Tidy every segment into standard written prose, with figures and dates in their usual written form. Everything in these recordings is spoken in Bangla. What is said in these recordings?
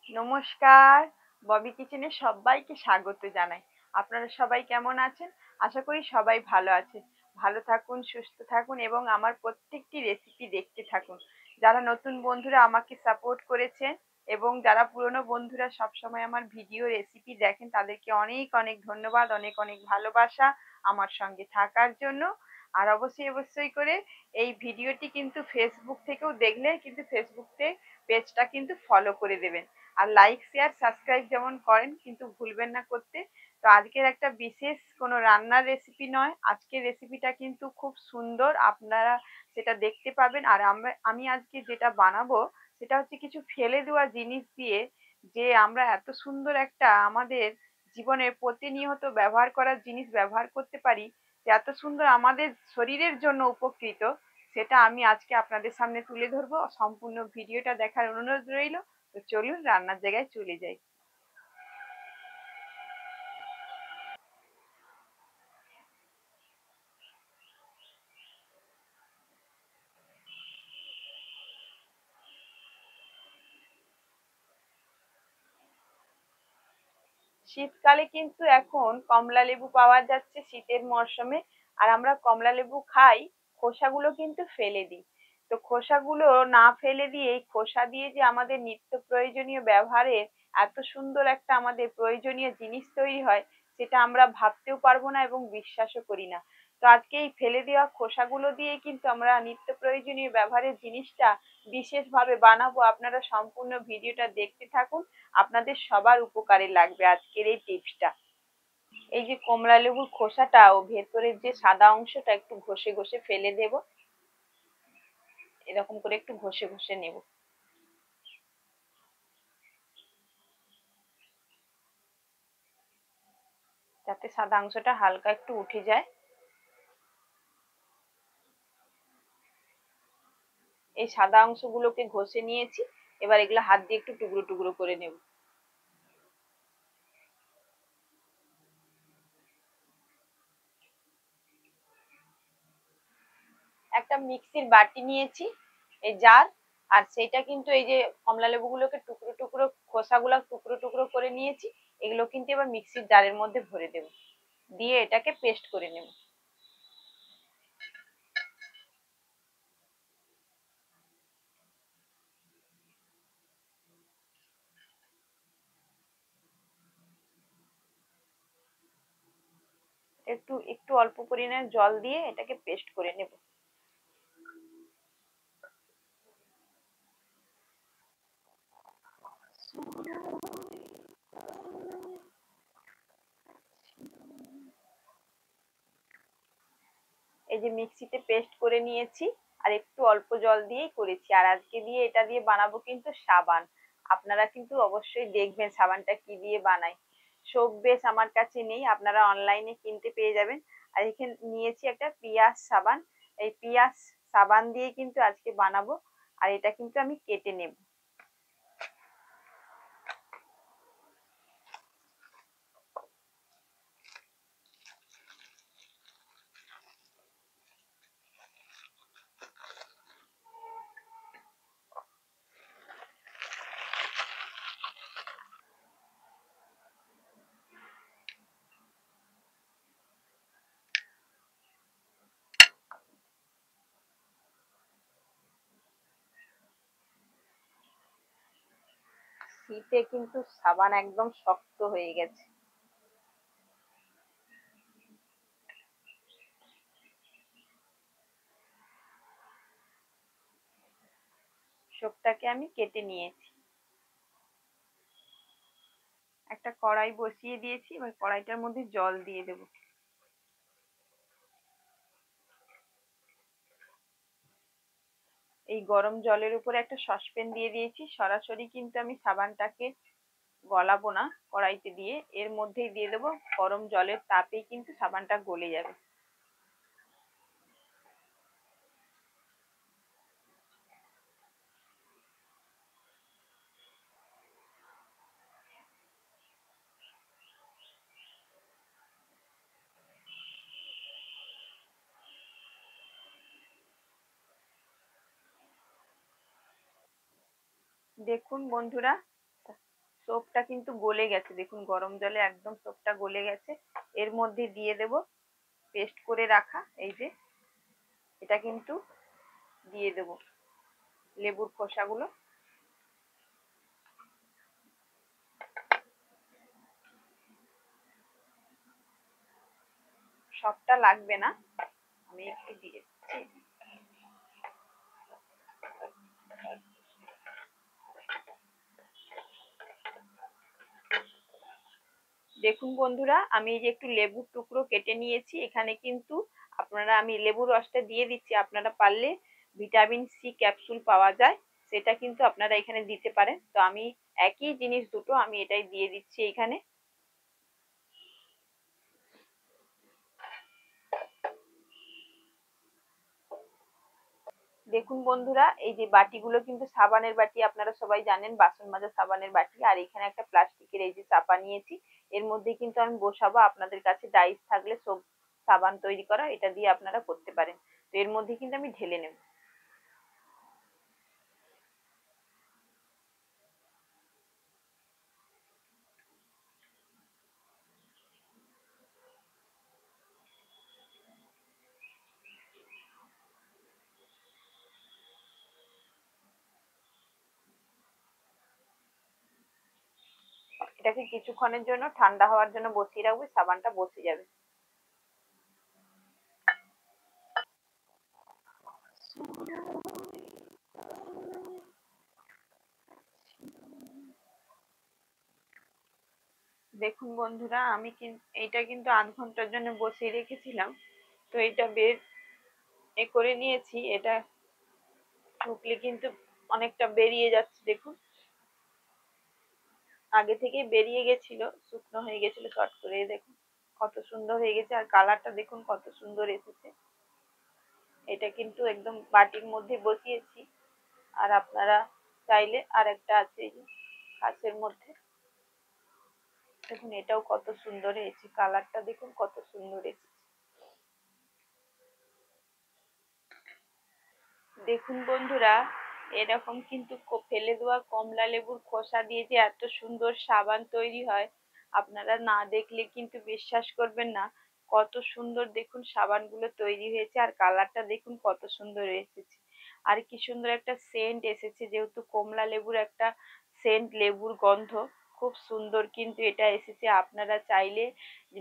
নমস্কার। ববি কিচেনে সবাইকে স্বাগত জানাই। আপনারা সবাই কেমন আছেন? আশা করি সবাই ভালো আছেন। ভালো থাকুন, সুস্থ থাকুন এবং আমার প্রত্যেকটি রেসিপি দেখতে থাকুন। যারা নতুন বন্ধুরা আমাকে সাপোর্ট করেছেন এবং যারা পুরনো বন্ধুরা সবসময় আমার ভিডিও রেসিপি দেখেন তাদেরকে অনেক অনেক ধন্যবাদ, অনেক অনেক ভালোবাসা আমার সঙ্গে থাকার জন্য। আর অবশ্যই করে এই ভিডিওটি কিন্তু ফেসবুক থেকেও দেখলে কিন্তু ফেসবুকে পেজটা কিন্তু ফলো করে দেবেন। আর লাইক শেয়ার সাবস্ক্রাইব যেমন করেন কিন্তু ভুলবেন না করতে। তো আজকের একটা বিশেষ কোনো রান্নার রেসিপি নয়, আজকের রেসিপিটা কিন্তু খুব সুন্দর, আপনারা সেটা দেখতে পাবেন। আর আমি আজকে যেটা বানাবো সেটা হচ্ছে কিছু ফেলে দেওয়া জিনিস দিয়ে যে আমরা এত সুন্দর একটা আমাদের জীবনে প্রতিনিয়ত ব্যবহার করার জিনিস ব্যবহার করতে পারি, যে এত সুন্দর আমাদের শরীরের জন্য উপকৃত, সেটা আমি আজকে আপনাদের সামনে তুলে ধরবো। সম্পূর্ণ ভিডিওটা দেখার অনুরোধ রইল। তো চলুন রান্নার জায়গায় চলে যাই। শীতকালে কিন্তু এখন কমলা লেবু পাওয়া যাচ্ছে শীতের মরশুমে। আর আমরা কমলা লেবু খাই, খোসাগুলো কিন্তু ফেলে দিই। তো খোসাগুলো না ফেলে দিয়ে এই খোসা দিয়ে যে আমাদের নিত্য প্রয়োজনীয় ব্যবহারের এত সুন্দর একটা আমাদের প্রয়োজনীয় জিনিস তৈরি হয়, সেটা আমরা ভাবতেও পারবো না এবং বিশ্বাসও করি না। তো আজকে এই ফেলে দেওয়া খোসাগুলো দিয়ে কিন্তু আমরা নিত্য প্রয়োজনীয় ব্যবহারের জিনিসটা বিশেষভাবে বানাবো। আপনারা সম্পূর্ণ ভিডিওটা দেখতে থাকুন, আপনাদের সবার উপকারে লাগবে আজকের এই টিপসটা। এই যে কমলা লেবুর খোসাটা ও ভেতরের যে সাদা অংশটা একটু ঘষে ঘষে ফেলে দেব, এরকম করে একটু ঘষে ঘষে নেব যাতে সাদা অংশটা হালকা একটু উঠে যায়। এই সাদা অংশগুলোকে ঘষে নিয়েছি, এবার এগুলো হাত দিয়ে একটু টুকরো টুকরো করে নেব। একটা মিক্সির বাটি নিয়েছি, এই জার। আর সেইটা কিন্তু এই যে কমলা লেবুগুলোকে টুকরো টুকরো, খোসাগুলো টুকরো টুকরো করে নিয়েছি, এগুলো কিন্তু এবার মিক্সির জারের মধ্যে ভরে দেব, দিয়ে এটাকে পেস্ট করে নেব। একটু একটু অল্প পরিমাণে জল দিয়ে এটাকে পেস্ট করে নেব। এই যে মিক্সিতে পেস্ট করে নিয়েছি, আর একটু অল্প জল দিয়েই করেছি। আর আজকে দিয়ে এটা দিয়ে বানাবো কিন্তু সাবান। আপনারা কিন্তু অবশ্যই দেখবেন সাবানটা কি দিয়ে বানাই। সোপ বেস আমার কাছে নেই, আপনারা অনলাইনে কিনতে পেয়ে যাবেন। আর এখানে নিয়েছি একটা পিয়াজ সাবান, এই পিয়াজ সাবান দিয়ে কিন্তু আজকে বানাবো। আর এটা কিন্তু আমি কেটে নেব। শীতে কিন্তু সাবান একদম শক্ত হয়ে গেছে। সোপটাকে আমি কেটে নিয়েছি। একটা কড়াই বসিয়ে দিয়েছি, এবার কড়াইটার মধ্যে জল দিয়ে দেব। এই গরম জলের উপরে একটা সসপ্যান দিয়ে দিয়েছি, সরাসরি কিন্তু আমি সাবানটাকে গলাবো না কড়াইতে দিয়ে, এর মধ্যেই দিয়ে দেবো। গরম জলের তাপেই কিন্তু সাবানটা গলে যাবে। দেখুন বন্ধুরা, সোপটা কিন্তু গলে গেছে, দেখুন গরম জলে একদম সোপটা গলে গেছে। এর মধ্যে দিয়ে দেব পেস্ট করে রাখা, এই যে এটা কিন্তু দিয়ে দেব লেবুর খোসাগুলো। সবটা লাগবে না, আমি একটু দিয়ে দিচ্ছি। দেখুন বন্ধুরা, আমি এই যে একটু লেবুর টুকরো কেটে নিয়েছি এখানে, কিন্তু আপনারা, আমি লেবুর রসটা দিয়ে দিচ্ছি, আপনারা পারলে ভিটামিন সি ক্যাপসুল পাওয়া যায়, সেটা কিন্তু আপনারা এখানে দিতে পারেন। তো আমি একই জিনিস দুটো আমি এটাই দিয়ে দিচ্ছি এখানে। দেখুন বন্ধুরা, এই যে বাটিগুলো কিন্তু সাবানের বাটি, আপনারা সবাই জানেন বাসন মাজা সাবানের বাটি। আর এখানে একটা প্লাস্টিকের এই যে চাপা নিয়েছি, এর মধ্যে কিন্তু আমি বসাবো। আপনাদের কাছে ডাইস থাকলে, সব সাবান তৈরি করা, এটা দিয়ে আপনারা করতে পারেন। তো এর মধ্যে কিন্তু আমি ঢেলে নেব। এটাকে কিছুক্ষণের জন্য ঠান্ডা হওয়ার জন্য বসিয়ে রাখবো, সাবানটা বসে যাবে। দেখুন বন্ধুরা, আমি কিন্তু এইটা কিন্তু 0.5 ঘন্টার জন্য বসিয়ে রেখেছিলাম। তো এটা বের করে নিয়েছি, এটা ঢুকলে কিন্তু অনেকটা বেরিয়ে যাচ্ছে, দেখুন আগে থেকেই বেরিয়ে গেছিল, শুকনো হয়ে গেছিল চট করে। দেখুন কত সুন্দর হয়ে গেছে, আর কালারটা দেখুন কত সুন্দর এসেছে। এটা কিন্তু একদম বাটির মধ্যে বসিয়েছি। আর আপনারা চাইলে, আর একটা আছে এই যে কাঁচের মধ্যে, দেখুন এটাও কত সুন্দর হয়েছে, কালারটা দেখুন কত সুন্দর এসেছে। দেখুন বন্ধুরা, এরকম কিন্তু ফেলে দেওয়া কমলা লেবুর খোসা দিয়ে যে এত সুন্দর সাবান তৈরি হয়, আপনারা না দেখলে কিন্তু বিশ্বাস করবেন না। কত সুন্দর দেখুন সাবানগুলো তৈরি হয়েছে, আর কালারটা দেখুন কত সুন্দর এসেছে। আর কি সুন্দর একটা সেন্ট এসেছে, যেহেতু কমলা লেবুর একটা সেন্ট, লেবুর গন্ধ খুব সুন্দর কিন্তু এটা এসেছে। আপনারা চাইলে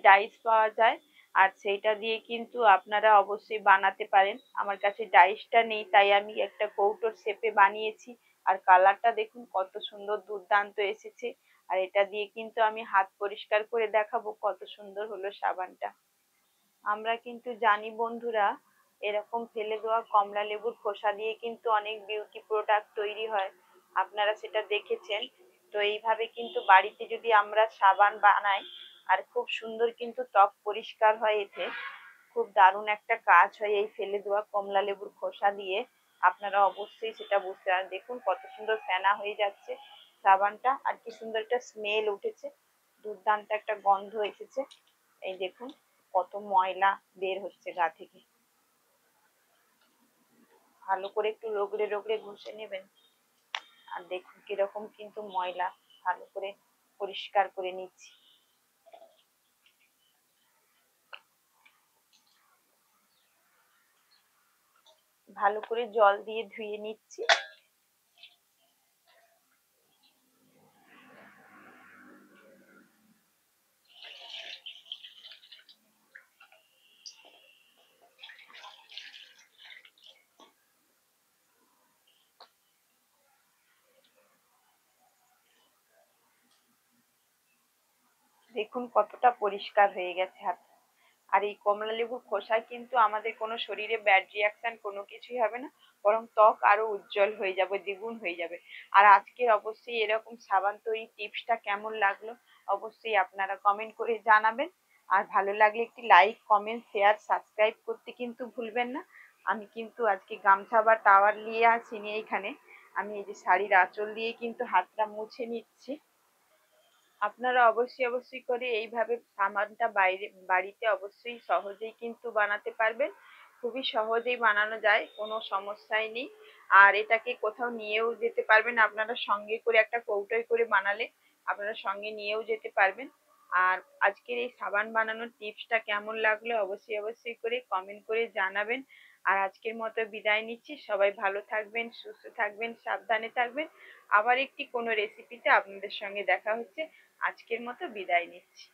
ডাইস পাওয়া যায়, আর সেইটা দিয়ে কিন্তু আপনারা অবশ্যই বানাতে পারেন। আমার কাছে ডাইসটা নেই, তাই আমি একটা কৌটোর শেপে বানিয়েছি। আর কালারটা দেখুন কত সুন্দর দুর্দান্ত এসেছে। আর এটা দিয়ে কিন্তু আমি হাত পরিষ্কার করে দেখাবো কত সুন্দর হলো সাবানটা। আমরা কিন্তু জানি বন্ধুরা, এরকম ফেলে দেওয়া কমলা লেবুর খোসা দিয়ে কিন্তু অনেক বিউটি প্রোডাক্ট তৈরি হয়, আপনারা সেটা দেখেছেন। তো এইভাবে কিন্তু বাড়িতে যদি আমরা সাবান বানাই, আর খুব সুন্দর কিন্তু ত্বক পরিষ্কার হয় এতে, খুব দারুণ একটা কাজ হয় এই ফেলে দেওয়া কমলা লেবুর খোসা দিয়ে। আপনারা অবশ্যই সেটা বুঝতে পারেন। দেখুন কত সুন্দর ফেনা হয়ে যাচ্ছে সাবানটা, আর কি সুন্দর একটা স্মেল উঠেছে, দুর্দান্ত একটা গন্ধ এসেছে। এই দেখুন কত ময়লা বের হচ্ছে গা থেকে। ভালো করে একটু রগড়ে রগড়ে ঘষে নেবেন, আর দেখুন কিরকম কিন্তু ময়লা, ভালো করে পরিষ্কার করে নিচ্ছি। ভালো করে জল দিয়ে ধুয়ে নিচ্ছি। দেখুন কতটা পরিষ্কার হয়ে গেছে হাত। আর এই কমলা লেবুর খোসায় কিন্তু আমাদের কোনো শরীরে ব্যাড রিয়াকশন কোনো কিছুই হবে না, বরং ত্বক আরো উজ্জ্বল হয়ে যাবে, দ্বিগুণ হয়ে যাবে। আর আজকের অবশ্যই এরকম সাবান তৈরি টিপসটা কেমন লাগলো অবশ্যই আপনারা কমেন্ট করে জানাবেন। আর ভালো লাগলে একটি লাইক, কমেন্ট, শেয়ার, সাবস্ক্রাইব করতে কিন্তু ভুলবেন না। আমি কিন্তু আজকে গামছা বা টাওয়াল নিয়ে আসিনি এইখানে, আমি এই যে শাড়ির আঁচল দিয়ে কিন্তু হাতটা মুছে নিচ্ছি। আপনারা অবশ্যই অবশ্যই করে এইভাবে সামানটা বাইরে বাড়িতে অবশ্যই সহজেই কিন্তু বানাতে পারবেন। খুবই সহজেই বানানো যায়, কোনো সমস্যাই নেই। আর এটাকে কোথাও নিয়েও যেতে পারবেন আপনারা, সঙ্গে করে একটা কৌটোয় করে বানালে আপনারা সঙ্গে নিয়েও যেতে পারবেন। আর আজকের এই সাবান বানানোর টিপসটা কেমন লাগলো অবশ্যই অবশ্যই করে কমেন্ট করে জানাবেন। আর আজকের মতো বিদায় নিচ্ছি। সবাই ভালো থাকবেন, সুস্থ থাকবেন, সাবধানে থাকবেন। আবার একটি কোনো রেসিপিতে আপনাদের সঙ্গে দেখা হচ্ছে। আজকের মতো বিদায় নিচ্ছি।